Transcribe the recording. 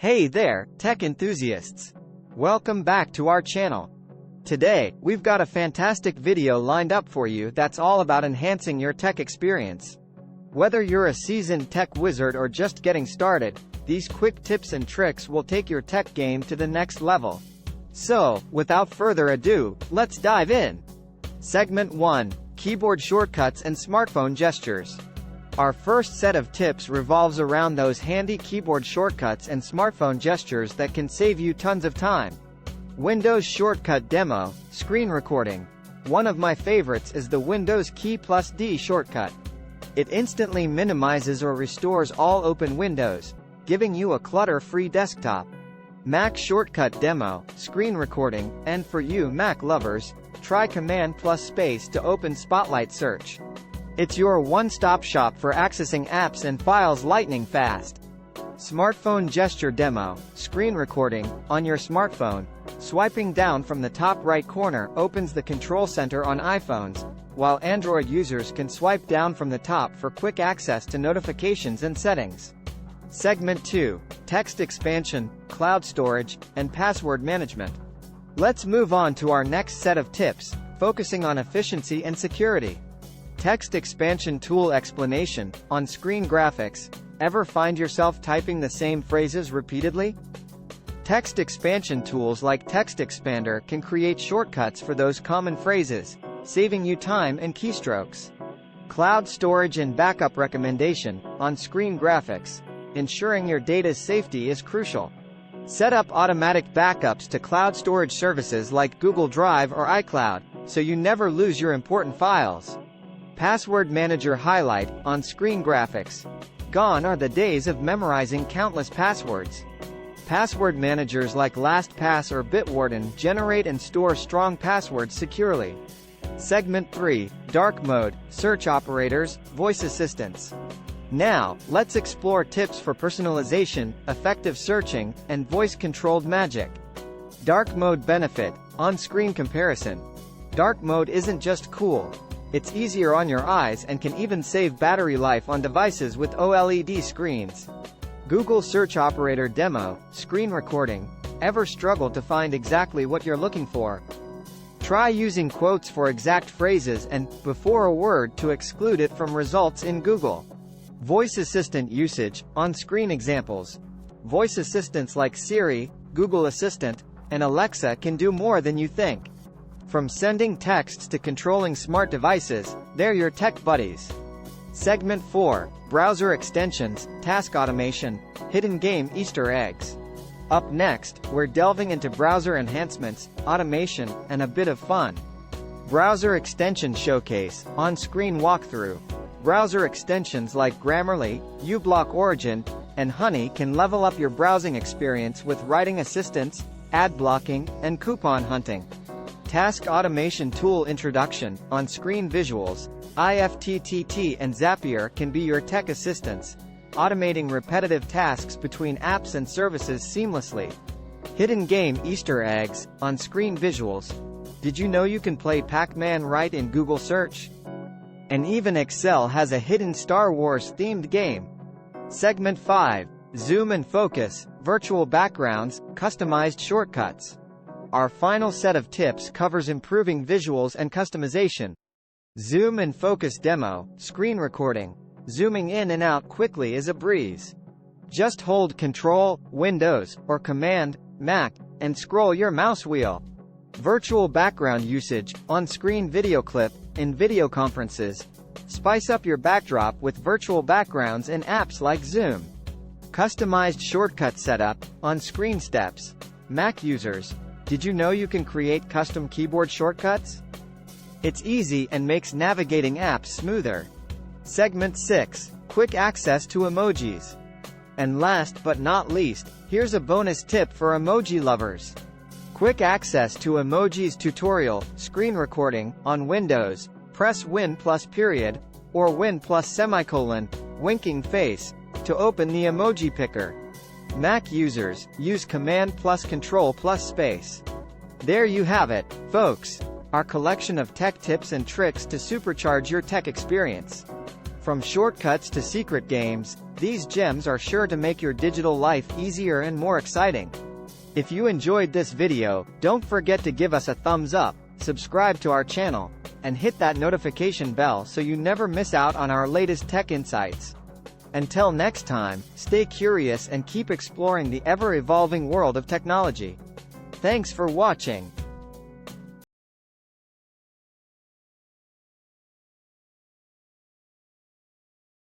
Hey there, tech enthusiasts! Welcome back to our channel. Today, we've got a fantastic video lined up for you that's all about enhancing your tech experience. Whether you're a seasoned tech wizard or just getting started, these quick tips and tricks will take your tech game to the next level. So, without further ado, let's dive in. Segment 1: Keyboard shortcuts and smartphone gestures. Our first set of tips revolves around those handy keyboard shortcuts and smartphone gestures that can save you tons of time. Windows shortcut demo, screen recording. One of my favorites is the Windows key plus D shortcut. It instantly minimizes or restores all open windows, giving you a clutter-free desktop. Mac shortcut demo, screen recording, and for you Mac lovers, try Command plus space to open Spotlight search. It's your one-stop shop for accessing apps and files lightning fast. Smartphone gesture demo, screen recording. On your smartphone, swiping down from the top right corner opens the control center on iPhones, while Android users can swipe down from the top for quick access to notifications and settings. Segment 2: Text expansion, cloud storage, and password management. Let's move on to our next set of tips, focusing on efficiency and security. Text expansion tool explanation, on-screen graphics. Ever find yourself typing the same phrases repeatedly? Text expansion tools like Text Expander can create shortcuts for those common phrases, saving you time and keystrokes. Cloud storage and backup recommendation, on-screen graphics. Ensuring your data's safety is crucial. Set up automatic backups to cloud storage services like Google Drive or iCloud, so you never lose your important files. Password manager highlight, on-screen graphics. Gone are the days of memorizing countless passwords. Password managers like LastPass or Bitwarden generate and store strong passwords securely. Segment 3: Dark mode, search operators, voice assistants. Now, let's explore tips for personalization, effective searching, and voice-controlled magic. Dark mode benefit, on-screen comparison. Dark mode isn't just cool. It's easier on your eyes and can even save battery life on devices with OLED screens. Google search operator demo, screen recording. Ever struggle to find exactly what you're looking for? Try using quotes for exact phrases and, before a word to exclude it from results in Google. Voice assistant usage, on-screen examples. Voice assistants like Siri, Google Assistant, and Alexa can do more than you think. From sending texts to controlling smart devices, they're your tech buddies. Segment 4: Browser extensions, task automation, hidden game Easter eggs. Up next, we're delving into browser enhancements, automation, and a bit of fun. Browser extension showcase, on-screen walkthrough. Browser extensions like Grammarly, uBlock Origin, and Honey can level up your browsing experience with writing assistance, ad blocking, and coupon hunting. Task automation tool introduction, on-screen visuals. IFTTT and Zapier can be your tech assistants, automating repetitive tasks between apps and services seamlessly. Hidden game Easter eggs, on-screen visuals. Did you know you can play Pac-Man right in Google search? And even Excel has a hidden Star Wars-themed game. Segment 5: Zoom and focus, virtual backgrounds, customized shortcuts. Our final set of tips covers improving visuals and customization. Zoom and focus demo, screen recording. Zooming in and out quickly is a breeze. Just hold Control, Windows, or Command, Mac, and scroll your mouse wheel. Virtual background usage, on-screen video clip, in video conferences. Spice up your backdrop with virtual backgrounds in apps like Zoom. Customized shortcut setup, on-screen steps. Mac users, did you know you can create custom keyboard shortcuts? It's easy and makes navigating apps smoother. Segment 6: Quick access to emojis. And last but not least, here's a bonus tip for emoji lovers. Quick access to emojis tutorial, screen recording. On Windows, press Win plus period, or Win plus semicolon, winking face, to open the emoji picker. Mac users, use Command plus Control plus space. There you have it, folks. Our collection of tech tips and tricks to supercharge your tech experience. From shortcuts to secret games, these gems are sure to make your digital life easier and more exciting. If you enjoyed this video, don't forget to give us a thumbs up, subscribe to our channel, and hit that notification bell so you never miss out on our latest tech insights. Until next time, stay curious and keep exploring the ever-evolving world of technology. Thanks for watching.